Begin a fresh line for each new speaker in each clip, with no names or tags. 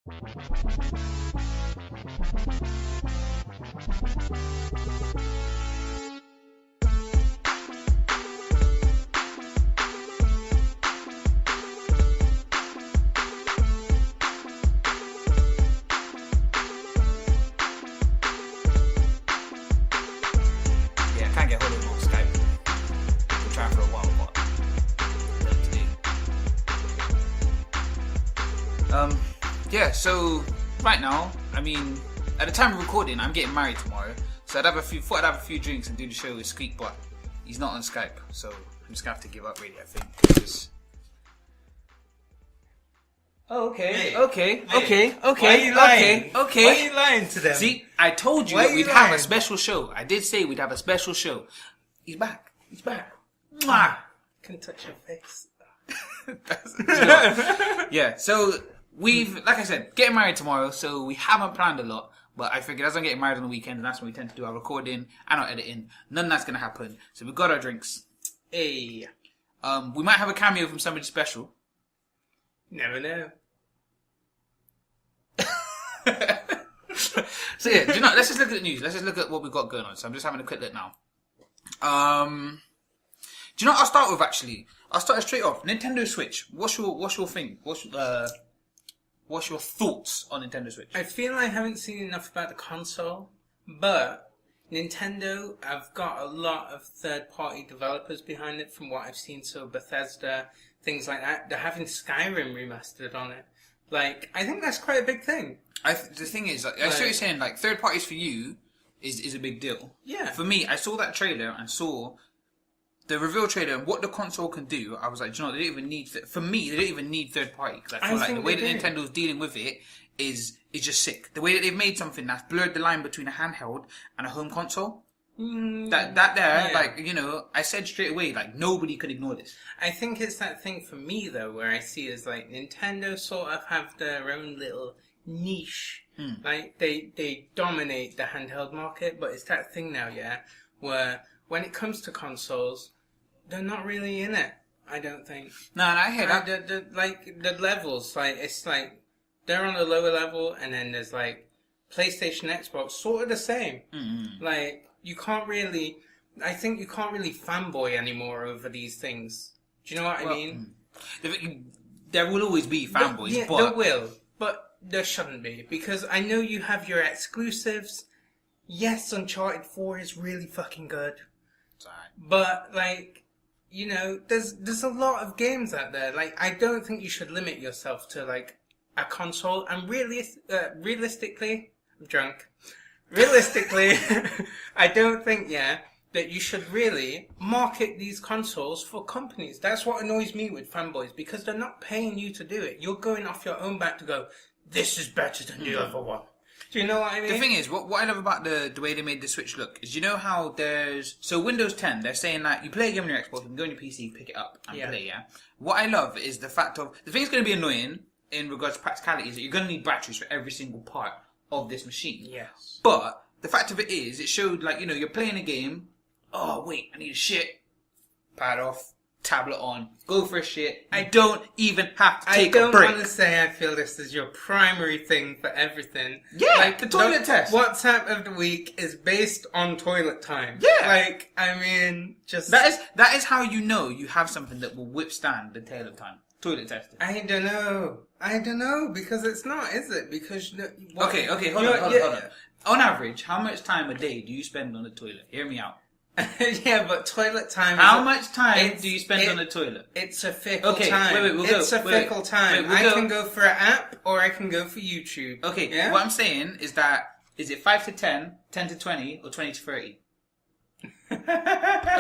Yeah, I can't get hold of him on Skype. We'll try for a while, but yeah, so right now, I mean, at the time of recording, I'm getting married tomorrow, so thought I'd have a few drinks and do the show with Squeak, but he's not on Skype, so I'm just gonna have to give up, really. I think. Oh, okay, okay.
Why are you lying?
Okay.
Why are you lying to them?
See, I told you that we'd have a special show. I did say we'd have a special show. He's back. Mwah.
Can touch your face.
Yeah, so we've, like I said, getting married tomorrow, so we haven't planned a lot, but I figured as I'm getting married on the weekend, and that's when we tend to do our recording and our editing, none of that's going to happen. So we got our drinks.
Hey.
We might have a cameo from somebody special.
Never know.
So yeah, let's just look at the news. Let's just look at what we've got going on. So I'm just having a quick look now. Do you know what I'll start with, actually? I'll start straight off. Nintendo Switch. What's your thing? What's your thoughts on Nintendo Switch?
I feel I haven't seen enough about the console, but Nintendo have got a lot of third-party developers behind it from what I've seen. So Bethesda, things like that. They're having Skyrim remastered on it. Like, I think that's quite a big thing.
The thing is, like, I see what you're saying, like, third parties for you is a big deal.
Yeah.
For me, I saw that trailer and saw the reveal trailer and what the console can do. I was like, do you know, they don't even need, for me, they don't even need third party. Because I feel like the way that Nintendo's dealing with it is just sick. The way that they've made something that's blurred the line between a handheld and a home console. Like, you know, I said straight away, like, nobody could ignore this.
I think it's that thing for me, though, where I see is, like, Nintendo sort of have their own little niche. Like, they dominate the handheld market, but it's that thing now, yeah, where when it comes to consoles, they're not really in it, I don't think.
No, and I hear that.
The levels, like, it's like, they're on a lower level, and then there's, like, PlayStation, Xbox, sort of the same. Like, I think you can't really fanboy anymore over these things. Do you know what I mean?
There will always be fanboys,
Yeah,
but...
there will, but there shouldn't be, because I know you have your exclusives. Yes, Uncharted 4 is really fucking good.
It's alright.
But, like, you know, there's a lot of games out there. Like, I don't think you should limit yourself to, like, a console. And realistically, I'm drunk. Realistically, I don't think, that you should really market these consoles for companies. That's what annoys me with fanboys, because they're not paying you to do it. You're going off your own back to go, this is better than the other one. Do you know what I mean?
The thing is, what I love about the way they made the Switch look is, you know how so Windows 10, they're saying that you play a game on your Xbox, you can go on your PC, pick it up and play, What I love is the fact of, the thing that's going to be annoying in regards to practicality is that you're going to need batteries for every single part of this machine.
Yes.
But the fact of it is, it showed, like, you know, you're playing a game, oh wait, I need a shit, pad off, tablet on, go for a shit. I don't even have to take a break.
I don't want to say I feel this is your primary thing for everything.
Yeah, like the toilet test.
WhatsApp of the week is based on toilet time.
Yeah.
Like, I mean, just...
That is how you know you have something that will withstand the tail of time. Toilet testing.
I don't know, because it's not, is it? Because...
Okay, hold on. On average, how much time a day do you spend on the toilet? Hear me out.
Yeah, but toilet time...
How much time do you spend on the toilet?
It's a fickle time. It's a fickle time. I can go for an app, or I can go for YouTube.
Okay,
yeah?
What I'm saying is that, is it 5 to 10, 10 to 20, or 20 to 30? A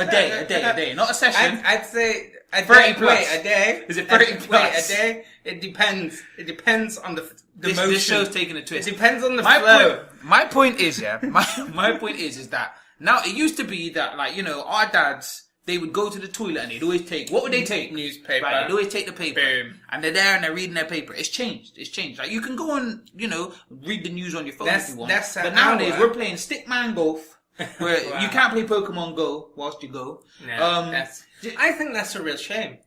day. Not a session.
I'd say...
30 plus.
Wait, a day?
Is it 30 plus?
Wait, a day? It depends. It depends on the motion.
This show's taking a twist.
It depends on the flow.
My point is, my point is that now it used to be that, like, you know, our dads, they would go to the toilet and they'd always take, what would they take?
Newspaper.
Right, they'd always take the paper.
Boom.
And they're there and they're reading their paper. It's changed. Like, you can go on, you know, read the news on your phone if you want. But nowadays, we're playing stickman golf, where
Wow.
You can't play Pokemon Go whilst you go.
No, I think that's a real shame.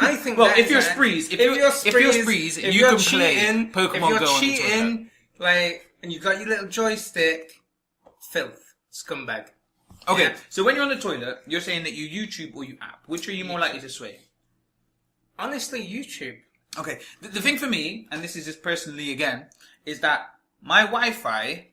I think.
Well, if you're Sprees, you can play Pokemon Go on the toilet.
Like, and you got your little joystick, filth, scumbag.
Okay,
Yeah.
so when you're on the toilet, you're saying that you YouTube or you app. Which are you more likely to sway?
Honestly, YouTube.
Okay, the thing for me, and this is just personally again, is that my Wi-Fi,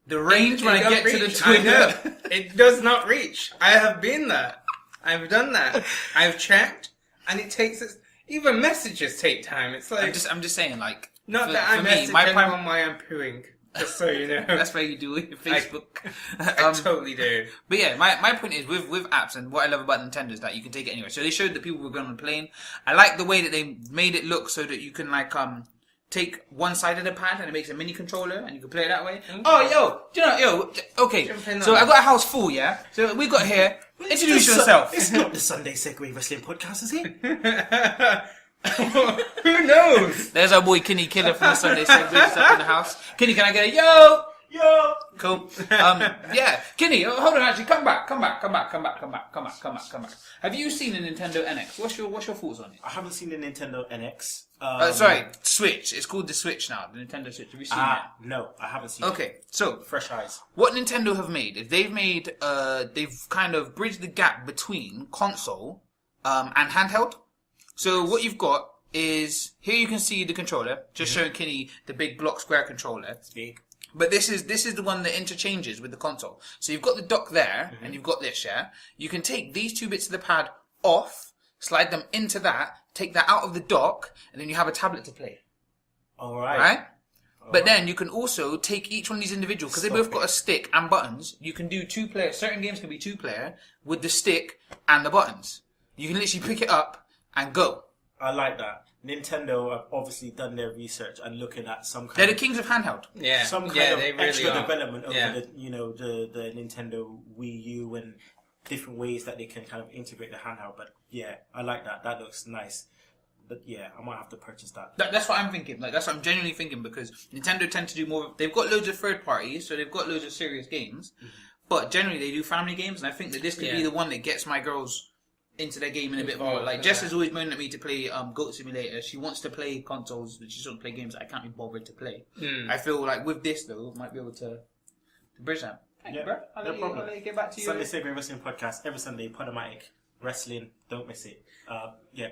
the range when I get to the toilet,
it does not reach. I have been there. I've done that. I've checked, and it takes even messages take time. It's like
I'm just saying, like,
not that I message anyone why I'm pooing. Just so you know.
That's why you do with your Facebook.
I totally do.
But yeah, my point is with apps, and what I love about Nintendo is that you can take it anywhere. So they showed that people were going on a plane. I like the way that they made it look so that you can like take one side of the pad and it makes a mini controller and you can play it that way. Mm-hmm. Oh, okay. So I got a house full, yeah? So we got here. Introduce yourself.
It's not the Sunday Segway Wrestling Podcast, is it?
Who knows?
There's our boy Kenny Killer from the Sunday Segway up in the house. Kenny, can I get a yo?
Yo!
Cool. Yeah. Kenny, hold on, actually, come back. Have you seen a Nintendo NX? What's your thoughts on it?
I haven't seen the Nintendo NX.
Sorry, Switch. It's called the Switch now, the Nintendo Switch. Have you seen it?
No, I haven't seen it.
Okay, so
fresh eyes.
What Nintendo have made is they've kind of bridged the gap between console and handheld. So what you've got is here you can see the controller, just showing Kenny the big block square controller.
It's big.
But this is the one that interchanges with the console. So you've got the dock there, and you've got this, yeah? You can take these two bits of the pad off, slide them into that, take that out of the dock, and then you have a tablet to play.
Alright.
Right? But then you can also take each one of these individual, because they both got a stick and buttons. You can do 2-player, certain games can be 2-player, with the stick and the buttons. You can literally pick it up and go.
I like that. Nintendo have obviously done their research and looking at some kind
They're the kings of handheld.
Yeah.
Some kind of
they really
extra
are.
development over the Nintendo Wii U and different ways that they can kind of integrate the handheld. But yeah, I like that. That looks nice. But yeah, I might have to purchase that.
That's what I'm thinking. Like that's what I'm genuinely thinking because Nintendo tend to do more. They've got loads of third parties, so they've got loads of serious games. Mm-hmm. But generally, they do family games, and I think that this could be the one that gets my girls into their game in a bit more. Like Jess has always moaned at me to play Goat Simulator. She wants to play consoles, but she doesn't play games that I can't be bothered to play. I feel like with this though, I might be able to bridge that. Thank you, bro. I'll let you get back to you.
Sunday Segway Wrestling Podcast every Sunday. Podomatic wrestling. Don't miss it.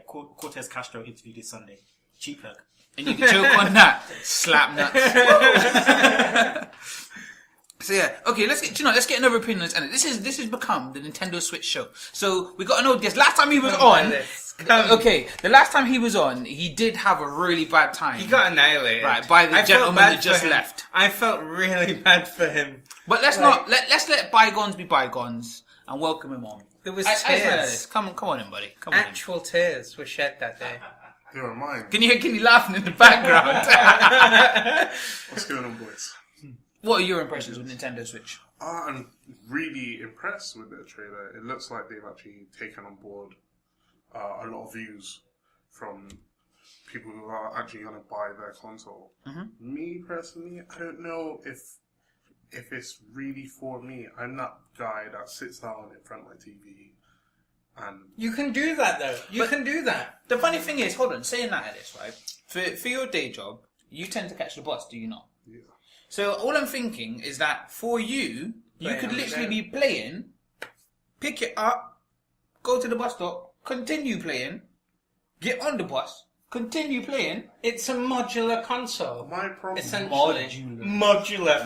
Cortez Castro interview this Sunday. Cheap plug.
And you can choke on that. Slap nuts. So yeah, okay. Let's get another opinion on this. And this has become the Nintendo Switch show. So we got an old guest. Last time he was on, the last time he was on, he did have a really bad time.
He got annihilated,
right, by the gentleman that just left.
I felt really bad for him.
But let's let bygones be bygones and welcome him on.
There was tears.
Come on in, buddy.
Actual tears were shed that day.
You're on mine.
Can you hear Kenny laughing in the background?
What's going on, boys?
What are your impressions with Nintendo Switch?
I'm really impressed with the trailer. It looks like they've actually taken on board a lot of views from people who are actually going to buy their console. Mm-hmm. Me, personally, I don't know if it's really for me. I'm that guy that sits down in front of my TV and...
You can do that, though. You can do that.
The funny thing is, hold on, saying that, Alice, right? For your day job, you tend to catch the bus, do you not?
Yeah. So
all I'm thinking is that for you, you could literally be playing, pick it up, go to the bus stop, continue playing, get on the bus, continue playing.
It's a modular console.
My problem is
modular.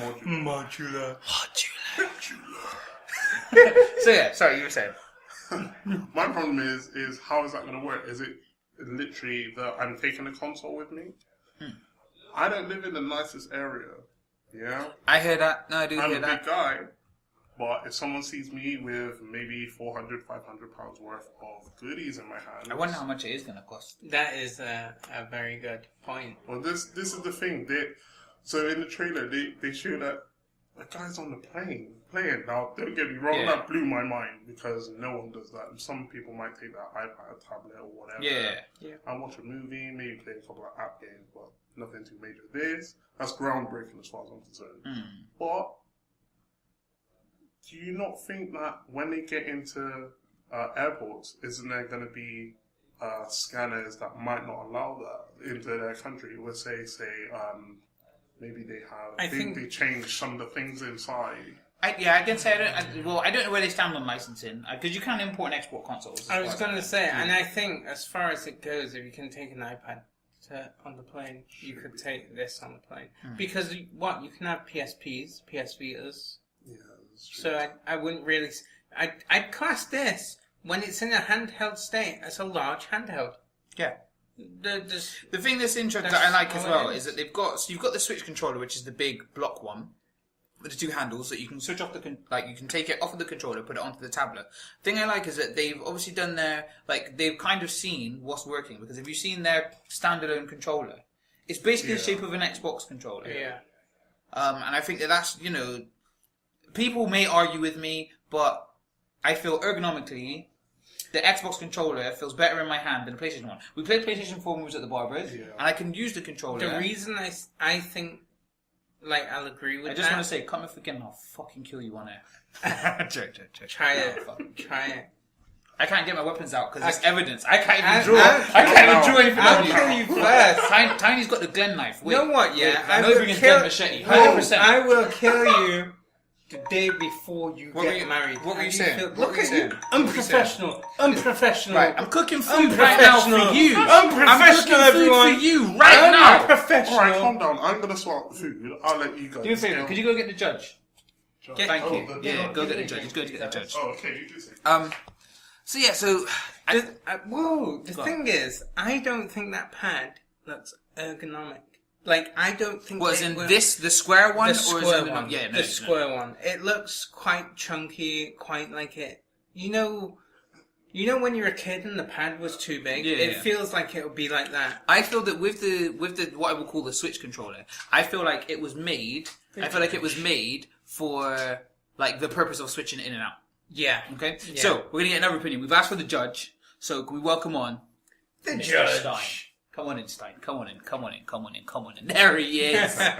So yeah, sorry, you were saying.
My problem is how is that going to work? Is it literally that I'm taking the console with me? I don't live in the nicest area. Yeah,
I hear that. No, I do hear that.
I'm a big guy, but if someone sees me with maybe 400, 500 pounds worth of goodies in my hand,
I wonder how much it is going to cost.
That is a very good point.
Well, this is the thing. So in the trailer, they show that the guy's on the plane playing. Now, don't get me wrong, that blew my mind because no one does that. Some people might take that iPad, tablet, or whatever.
Yeah.
And watch a movie, maybe play a couple of app games, but nothing too major. That's groundbreaking as far as I'm concerned. But do you not think that when they get into airports, isn't there going to be scanners that might not allow that into their country? Where say maybe they have. I think they changed some of the things inside.
I can say I don't know where they stand on licensing because you can import and export consoles.
I was going to say, and I think as far as it goes, if you can take an iPad on the plane, you could take this on the plane because you can have PSPs, PS Vitas. Yeah, that's true. So I wouldn't really. I'd class this when it's in a handheld state as a large handheld.
Yeah. The thing that's interesting that I like as well is that you've got the Switch controller, which is the big block one with the two handles that you can switch off you can take it off of the controller, put it onto the tablet. The thing I like is that they've obviously done they've kind of seen what's working, because if you've seen their standalone controller, it's basically the shape of an Xbox controller.
Yeah.
And I think that's people may argue with me, but I feel ergonomically the Xbox controller feels better in my hand than the PlayStation one. We played PlayStation 4 when we was at the Barbers, and I can use the controller.
The reason I think, I'll agree with that.
I just want to say, cut me for again, I'll fucking kill you on it.
Try it. Try it.
I can't get my weapons out because there's evidence. I can't even draw. I can't even draw anything
I'll
on you.
kill you first.
Tiny's got the Glen knife. Wait,
you know what, yeah?
I know bringing Glen machete. 100%.
I will kill you the day before you get married.
What were you saying?
Look at you. Unprofessional. Unprofessional.
Right, I'm cooking food right now for you.
Unprofessional, everyone.
For you right now.
Unprofessional.
Alright, calm down. I'm going to swap the food. I'll let you go.
Do me a favour. Could you go get the judge? Thank you.
Yeah,
go get the judge. Just go to get the judge.
Oh, okay. You do say.
The thing is, I don't think that pad looks ergonomic. I don't think.
What, the square one?
The square one.
Yeah,
the square one. It looks quite chunky, quite like it. You know when you're a kid and the pad was too big? It feels like it would be like that.
I feel that with the what I would call the Switch controller, I feel like it was made for the purpose of switching it in and out.
Yeah.
Okay?
Yeah.
So, we're going to get another opinion. We've asked for the judge, so can we welcome on
the
Mr.
judge?
Stein. Come on in, Stein. Come on in. There he is. So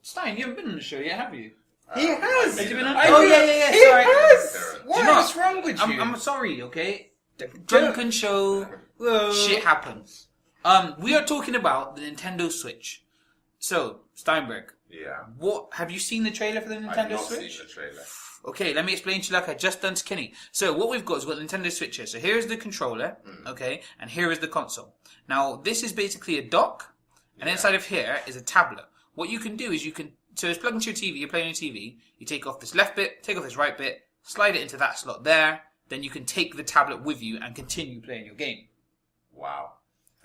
Stein, you haven't been on the show yet, have you?
He has.
Have you been on?
He
Sorry.
has. What is wrong with you?
I'm sorry, okay? Drunken show. Shit happens. We are talking about the Nintendo Switch. So, Steinberg.
Yeah.
What have you seen the trailer for the Nintendo Switch?
I've not seen the trailer.
Okay, let me explain to you like I just done to Kenny. So what we've got is we've got the Nintendo Switch here. So here is the controller, okay, and here is the console. Now this is basically a dock, and inside of here is a tablet. What you can do is so it's plugged into your TV, you're playing your TV, you take off this left bit, take off this right bit, slide it into that slot there, then you can take the tablet with you and continue playing your game.
Wow.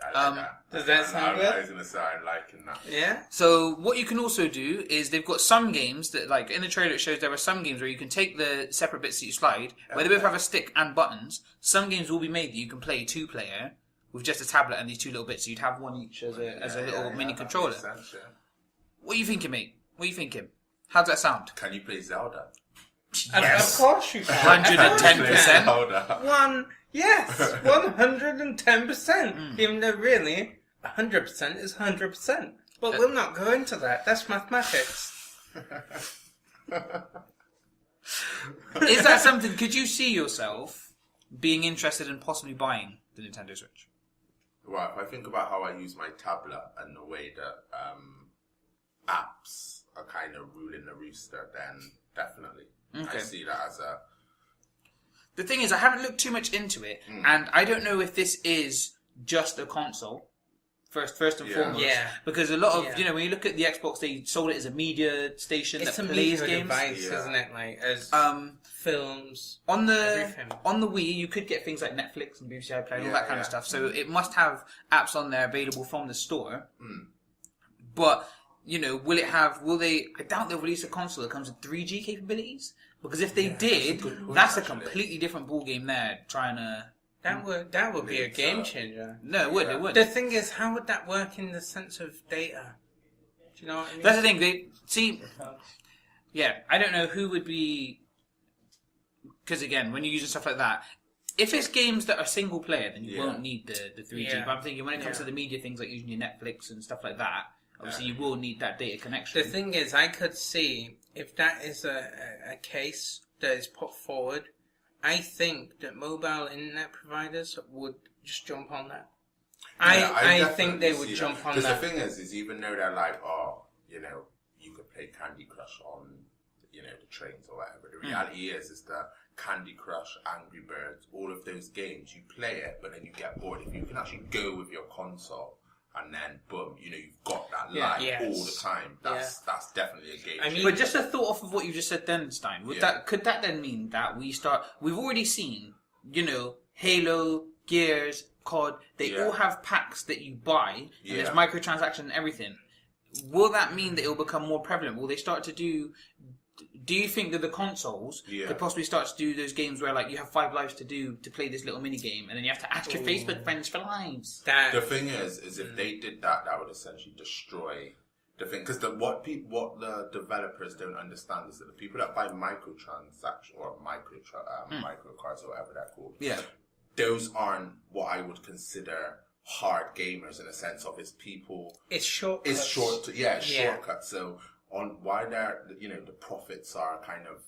I like that.
Does that sound good?
I was going to say I'm liking that.
Yeah.
So what you can also do is they've got some games that, in the trailer it shows there are some games where you can take the separate bits that you slide, where they both have a stick and buttons. Some games will be made that you can play 2-player with just a tablet and these two little bits. So you'd have one each as a little mini controller.
Sense, yeah.
What are you thinking, mate? What are you thinking? How does that sound?
Can you play Zelda?
Yes.
Of course you can.
110%.
Yes, 110%. Even though really, 100% is 100%. But we'll not go into that. That's mathematics.
Is that something? Could you see yourself being interested in possibly buying the Nintendo Switch?
Well, if I think about how I use my tablet and the way that apps are kind of ruling the rooster, then definitely.
Okay.
I see that as a...
The thing is, I haven't looked too much into it, and I don't know if this is just a console, first and foremost.
Yeah.
Because a lot of, when you look at the Xbox, they sold it as a media station that plays games.
Device, isn't it? As films,
on the
everything.
On the Wii, you could get things like Netflix and BBC iPlayer and all that kind of stuff. So it must have apps on there available from the store. But will they? I doubt they'll release a console that comes with 3G capabilities. Because if they did, that's a completely different ballgame there. Trying to
that would be a game changer.
No, it would. It would.
The thing is, how would that work in the sense of data? Do you know what I mean?
That's the thing. They see. Yeah, I don't know who would be. Because again, when you're using stuff like that, if it's games that are single player, then you won't need the 3G.
Yeah.
But I'm thinking when it comes to the media things like using your Netflix and stuff like that, obviously you will need that data connection.
The thing is, I could see if that is a case that is put forward, I think that mobile internet providers would just jump on that.
Yeah,
I think they would jump on that.
Because the thing is even though they're like, oh, you could play Candy Crush on, the trains or whatever. The reality is that Candy Crush, Angry Birds, all of those games, you play it, but then you get bored. If you can actually go with your console and then boom, you've got that live all the time. That's definitely a game.
I mean, but just a thought off of what you just said then, Stein. Could that then mean that we've already seen, Halo, Gears, COD, they all have packs that you buy, and there's microtransactions and everything. Will that mean that it will become more prevalent? Will they start to do you think that the consoles could possibly start to do those games where you have 5 lives to play this little mini game, and then you have to ask your Facebook friends for lives?
The thing is if they did that, that would essentially destroy the thing. Because what the developers don't understand is that the people that buy microtransactions or microcards or whatever they're called, those aren't what I would consider hard gamers in a sense of it's people.
It's shortcuts.
Shortcuts. So on why they're the profits are kind of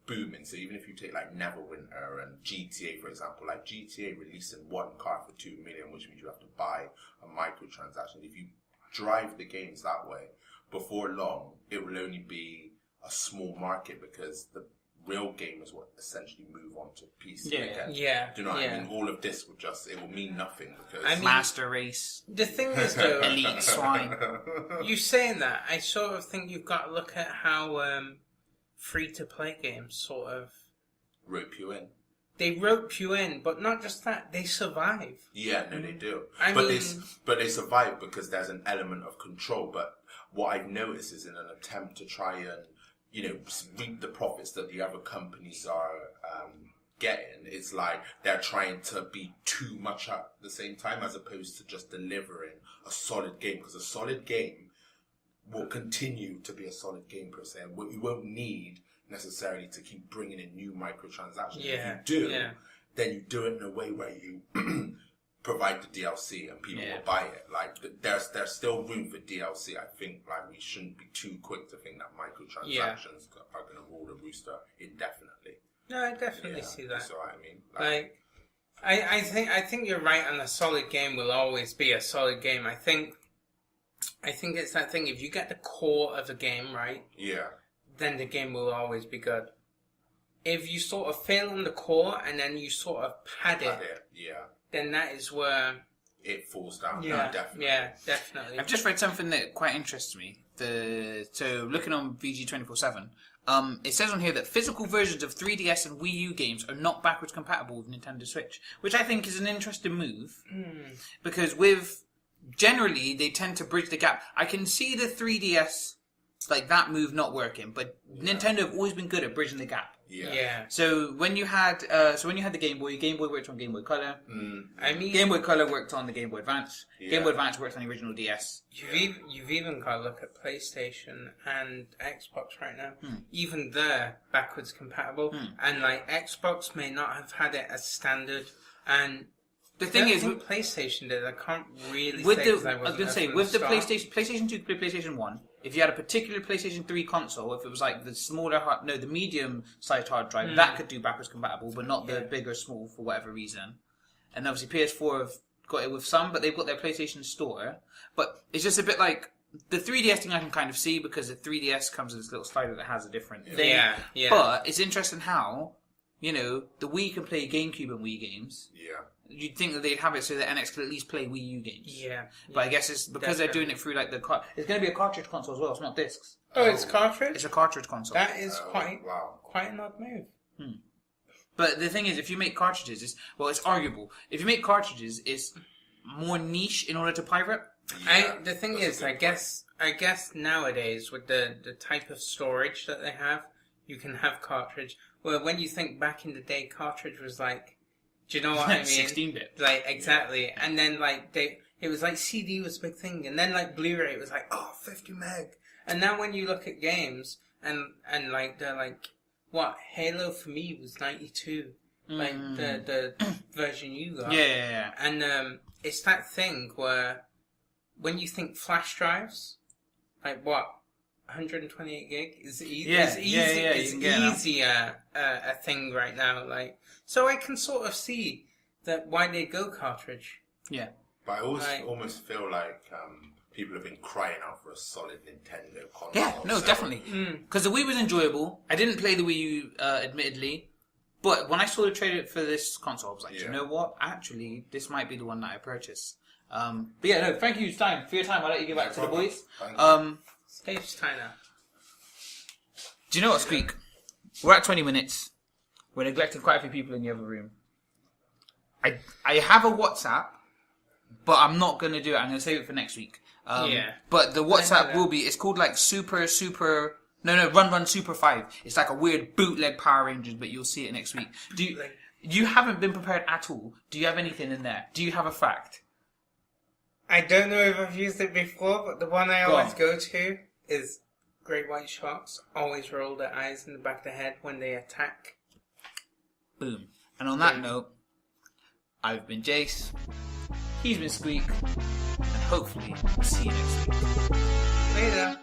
booming. So even if you take Neverwinter and GTA for example, GTA releasing one car for 2 million, which means you have to buy a microtransaction. If you drive the games that way, before long it will only be a small market because the real gamers will essentially move on to PC again.
Yeah.
Do you know what I mean? All of this it will mean nothing because
Master Race.
The thing is though,
Elite Swine.
You saying that, I sort of think you've got to look at how free to play games sort of
rope you in.
They rope you in, but not just that, they survive.
Yeah, no, they do.
But
they survive because there's an element of control. But what I've noticed is in an attempt to try and reap the profits that the other companies are getting, it's they're trying to be too much at the same time as opposed to just delivering a solid game. Because a solid game will continue to be a solid game per se. And we won't need necessarily to keep bringing in new microtransactions.
Yeah.
If you do, then you do it in a way where you provide the DLC and people will buy it. There's still room for DLC. I think we shouldn't be too quick to think that microtransactions are going to rule the rooster indefinitely.
No, I definitely see that.
That's what I mean.
I think you're right. And a solid game will always be a solid game. I think it's that thing. If you get the core of a game right, then the game will always be good. If you sort of fail on the core and then you sort of pad it, then that is where
it falls down. Definitely.
Yeah, definitely.
I've just read something that quite interests me. So looking on VG247, it says on here that physical versions of 3DS and Wii U games are not backwards compatible with Nintendo Switch, which I think is an interesting move because generally they tend to bridge the gap. I can see the 3DS that move not working, but Nintendo have always been good at bridging the gap.
Yeah.
So when you had the Game Boy worked on Game Boy Color. Game Boy Color worked on the Game Boy Advance. Game Boy Advance worked on the original DS.
You've even got to look at PlayStation and Xbox right now. Even they're backwards compatible, and Xbox may not have had it as standard. And
the thing is,
with PlayStation did. I can't really
with
say
the.
because I
I was going to say with the PlayStation 2 to PlayStation 1. If you had a particular PlayStation 3 console, if it was the medium-sized hard drive, that could do backwards compatible, but not the big or small for whatever reason. And obviously PS4 have got it with some, but they've got their PlayStation Store. But it's just a bit the 3DS thing I can kind of see because the 3DS comes with this little slider that has a different thing.
Yeah.
But it's interesting how, the Wii can play GameCube and Wii games.
Yeah.
You'd think that they'd have it so that NX could at least play Wii U games.
Yeah.
But I guess it's because they're doing it through it's going to be a cartridge console as well. It's not discs.
Oh, it's cartridge?
It's a cartridge console.
That is quite an odd move.
But the thing is, if you make cartridges, it's arguable. If you make cartridges, it's more niche in order to pirate.
The thing is, I guess nowadays with the type of storage that they have, you can have cartridge. Well, when you think back in the day, cartridge was do you know what I mean?
16-bit.
Exactly. And then it was CD was a big thing, and then Blu-ray was 50 meg. And now when you look at games and they're what Halo for me was 92, the version you got.
Yeah.
And it's that thing where when you think flash drives, what 128 gig is
Yeah,
is
you can get it now.
easier a thing right now. Like, so I can sort of see that why they go cartridge.
Yeah.
But I always
Right.
almost feel like people have been crying out for a solid Nintendo console.
Yeah, no,
so-
definitely. Because the Wii was enjoyable. I didn't play the Wii U, admittedly. But when I saw the trailer for this console, I was like,
Yeah.
you know what? Actually, this might be the one that I purchase. But yeah, no, thank you, Stein, for your time. I'll let you get back to the boys.
Thank you.
Stage timer.
Do you know what, Squeak? We're at 20 minutes. We're neglecting quite a few people in the other room. I have a WhatsApp, but I'm not going to do it. I'm going to save it for next week.
Yeah.
But the WhatsApp
that.
will be, it's called like Run Super 5. It's like a weird bootleg Power Rangers, but you'll see it next week. You haven't been prepared at all. Do you have anything in there? Do you have a fact?
I don't know if I've used it before, but the one I
Go
always
on.
go to is great white sharks always roll their eyes in the back of the head when they attack.
Boom. And on that note, I've been Jace. He's been Squeak. And hopefully, we'll see you next week.
Later.